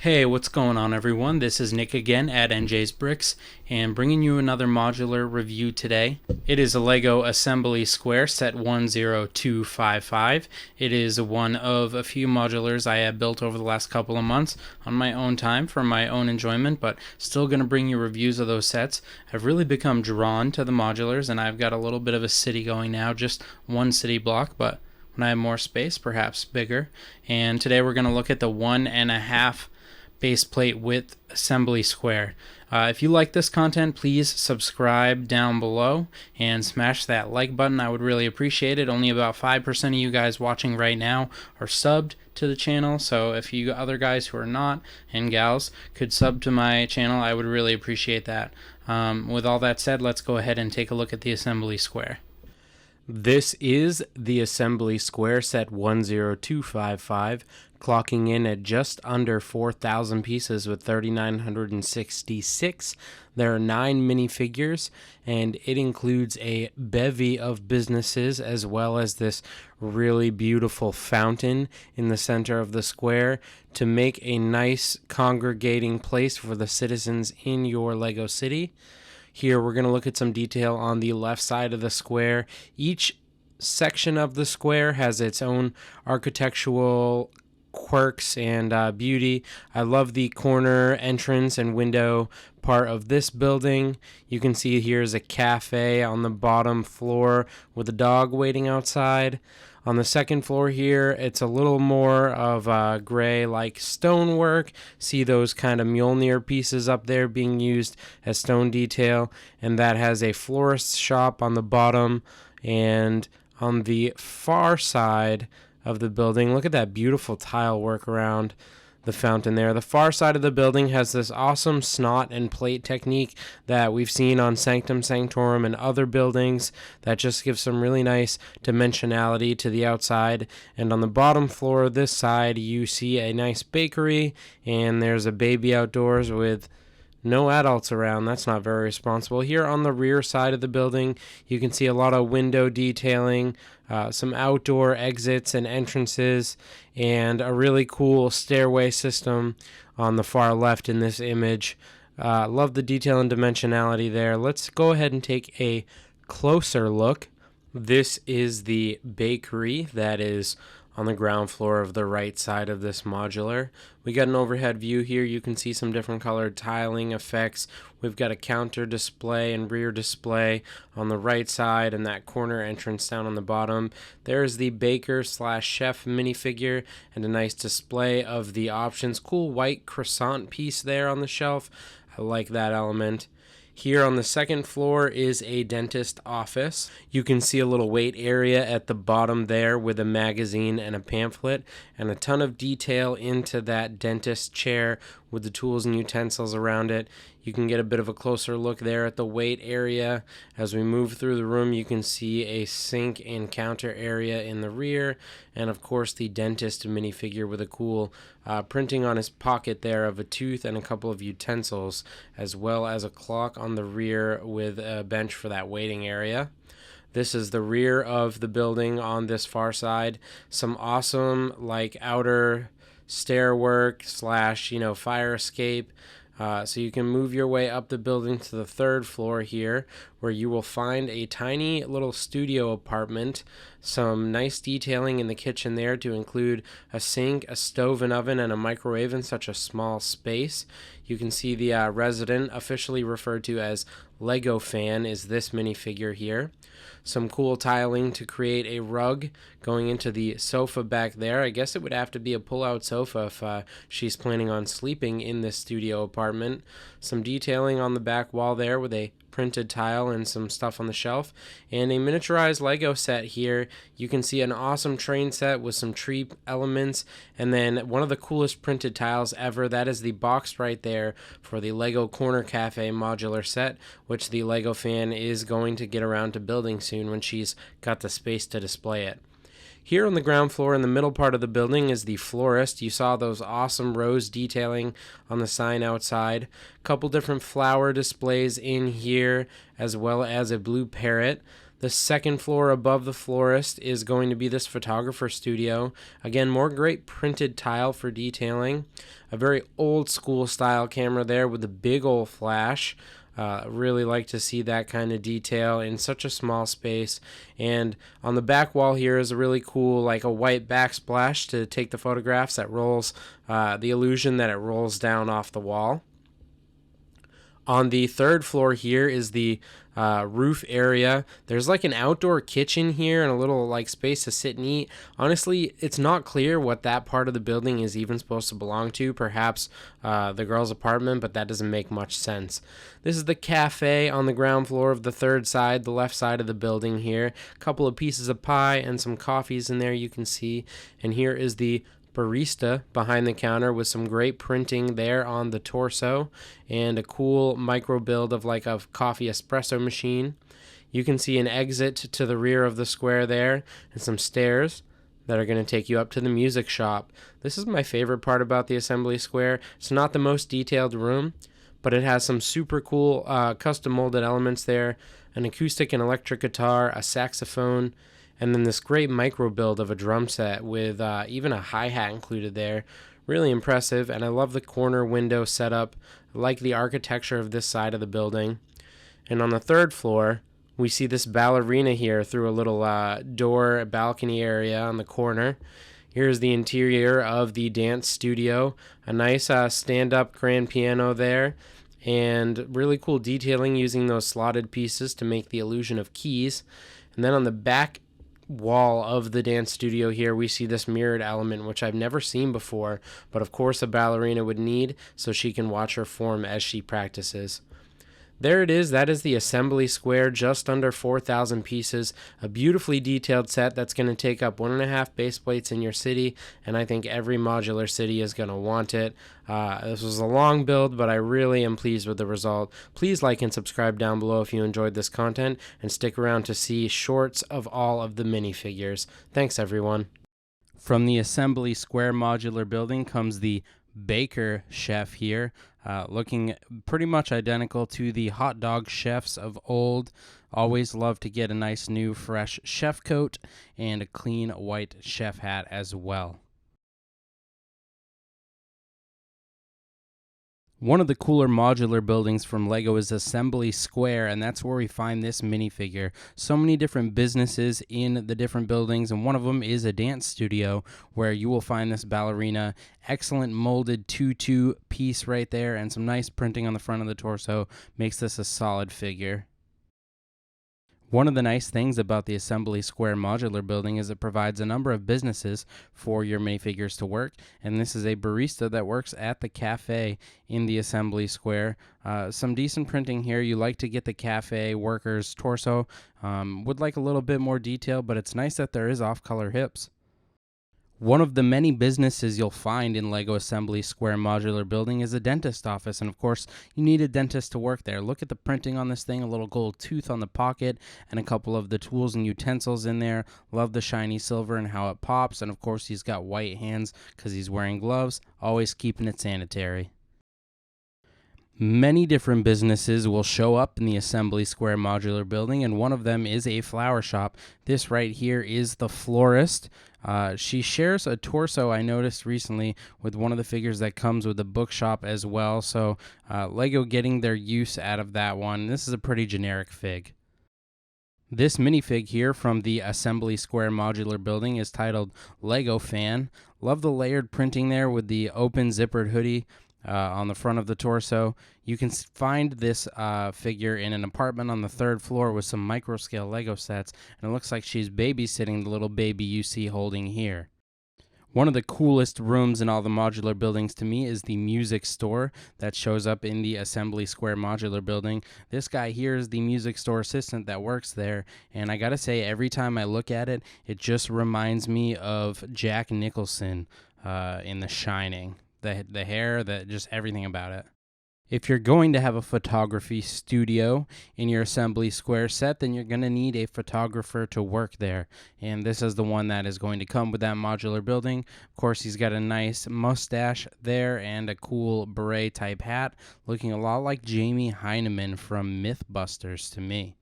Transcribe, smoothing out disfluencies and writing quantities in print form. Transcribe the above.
Hey, what's going on everyone? This is Nick again at NJ's Bricks and bringing you another modular review today. It is a Lego assembly square set 10255. It is one of a few modulars I have built over the last couple of months on my own time for my own enjoyment, but still going to bring you reviews of those sets. I've really become drawn to the modulars, and I've got a little bit of a city going now, just one city block, but when I have more space, perhaps bigger. And today we're going to look at the 1.5 base plate width assembly square. If you like this content, please subscribe down below and smash that like button. I would really appreciate it. Only about 5% of you guys watching right now are subbed to the channel, so if you other guys who are not, and gals, could sub to my channel, I would really appreciate that. With all that said, let's go ahead and take a look at the assembly square. This is the assembly square set 10255, clocking in at just under 4,000 pieces with 3,966. There are 9 minifigures, and it includes a bevy of businesses as well as this really beautiful fountain in the center of the square to make a nice congregating place for the citizens in your Lego city. Here we're going to look at some detail on the left side of the square. Each section of the square has its own architectural quirks and beauty. I love the corner entrance and window part of this building. You can see here's a cafe on the bottom floor with a dog waiting outside. On the second floor here, it's a little more of gray like stonework. See those kind of Mjolnir pieces up there being used as stone detail. And that has a florist's shop on the bottom. And on the far side of the building, look at that beautiful tile work around the fountain there. The far side of the building has this awesome snot and plate technique that we've seen on Sanctum Sanctorum and other buildings that just gives some really nice dimensionality to the outside. And on the bottom floor, this side, you see a nice bakery, and there's a baby outdoors with no adults around. That's not very responsible. Here on the rear side of the building, you can see a lot of window detailing, some outdoor exits and entrances, and a really cool stairway system on the far left in this image. Love the detail and dimensionality there. Let's go ahead and take a closer look. This is the bakery that is on the ground floor of the right side of this modular. We got an overhead view here. You can see some different colored tiling effects. We've got a counter display and rear display on the right side and that corner entrance down on the bottom. There's the baker slash chef minifigure and a nice display of the options. Cool white croissant piece there on the shelf. I like that element. Here on the second floor is a dentist office. You can see a little wait area at the bottom there with a magazine and a pamphlet and a ton of detail into that dentist chair with the tools and utensils around it. You can get a bit of a closer look there at the wait area. As we move through the room, you can see a sink and counter area in the rear, and of course the dentist minifigure with a cool printing on his pocket there of a tooth and a couple of utensils, as well as a clock on the rear with a bench for that waiting area. This is the rear of the building on this far side. Some awesome like outer stair work slash fire escape. So you can move your way up the building to the third floor here, where you will find a tiny little studio apartment. Some nice detailing in the kitchen there to include a sink, a stove and oven, and a microwave in such a small space. You can see the resident, officially referred to as Lego fan, is this minifigure here. Some cool tiling to create a rug going into the sofa back there. I guess it would have to be a pull-out sofa if she's planning on sleeping in this studio apartment. Some detailing on the back wall there with a printed tile and some stuff on the shelf, and a miniaturized Lego set here. You can see an awesome train set with some tree elements, and then one of the coolest printed tiles ever. That is the box right there for the Lego Corner Cafe modular set, which the Lego fan is going to get around to building soon when she's got the space to display it. Here on the ground floor in the middle part of the building is the florist. You saw those awesome rose detailing on the sign outside. A couple different flower displays in here, as well as a blue parrot. The second floor above the florist is going to be this photographer studio. Again, more great printed tile for detailing. A very old school style camera there with a big old flash. Really like to see that kind of detail in such a small space. And on the back wall here is a really cool, like a white backsplash to take the photographs that rolls, the illusion that it rolls down off the wall. On the third floor here is the roof area. There's like an outdoor kitchen here and a little like space to sit and eat. Honestly, it's not clear what that part of the building is even supposed to belong to. Perhaps the girl's apartment, but that doesn't make much sense. This is the cafe on the ground floor of the third side, the left side of the building here. A couple of pieces of pie and some coffees in there you can see. And here is the barista behind the counter with some great printing there on the torso and a cool micro build of like a coffee espresso machine. You can see an exit to the rear of the square there and some stairs that are going to take you up to the music shop. This is my favorite part about the assembly square. It's not the most detailed room, but it has some super cool custom molded elements there, an acoustic and electric guitar, a saxophone, and then this great micro build of a drum set with even a hi-hat included there. Really impressive, and I love the corner window setup. I like the architecture of this side of the building. And on the third floor, we see this ballerina here through a little door balcony area on the corner. Here's the interior of the dance studio. A nice stand-up grand piano there, and really cool detailing using those slotted pieces to make the illusion of keys. And then on the back wall of the dance studio here, we see this mirrored element, which I've never seen before, but of course a ballerina would need so she can watch her form as she practices. There it is. That is the assembly square, just under 4,000 pieces. A beautifully detailed set that's going to take up 1.5 base plates in your city, and I think every modular city is going to want it. This was a long build, but I really am pleased with the result. Please like and subscribe down below if you enjoyed this content, and stick around to see shorts of all of the minifigures. Thanks, everyone. From the assembly square modular building comes the Baker chef here, looking pretty much identical to the hot dog chefs of old. Always love to get a nice new fresh chef coat and a clean white chef hat as well. One of the cooler modular buildings from LEGO is Assembly Square, and that's where we find this minifigure. So many different businesses in the different buildings, and one of them is a dance studio where you will find this ballerina. Excellent molded tutu piece right there, and some nice printing on the front of the torso makes this a solid figure. One of the nice things about the Assembly Square modular building is it provides a number of businesses for your minifigures to work, and this is a barista that works at the cafe in the Assembly Square. Some decent printing here. You like to get the cafe worker's torso. Would like a little bit more detail, but it's nice that there is off-color hips. One of the many businesses you'll find in LEGO Assembly Square modular building is a dentist office, and of course you need a dentist to work there. Look at the printing on this thing, a little gold tooth on the pocket and a couple of the tools and utensils in there. Love the shiny silver and how it pops, and of course he's got white hands because he's wearing gloves, always keeping it sanitary. Many different businesses will show up in the Assembly Square modular building, and one of them is a flower shop. This right here is the florist. She shares a torso, I noticed recently, with one of the figures that comes with the bookshop as well. So LEGO getting their use out of that one. This is a pretty generic fig. This minifig here from the Assembly Square modular building is titled Lego Fan. Love the layered printing there with the open zippered hoodie on the front of the torso. You can find this figure in an apartment on the third floor with some micro-scale Lego sets, and it looks like she's babysitting the little baby you see holding here. One of the coolest rooms in all the modular buildings to me is the music store that shows up in the Assembly Square modular building. This guy here is the music store assistant that works there, and I gotta say, every time I look at it, it just reminds me of Jack Nicholson in The Shining. The hair, just everything about it. If you're going to have a photography studio in your Assembly Square set, then you're going to need a photographer to work there. And this is the one that is going to come with that modular building. Of course, he's got a nice mustache there and a cool beret type hat, looking a lot like Jamie Heineman from Mythbusters to me.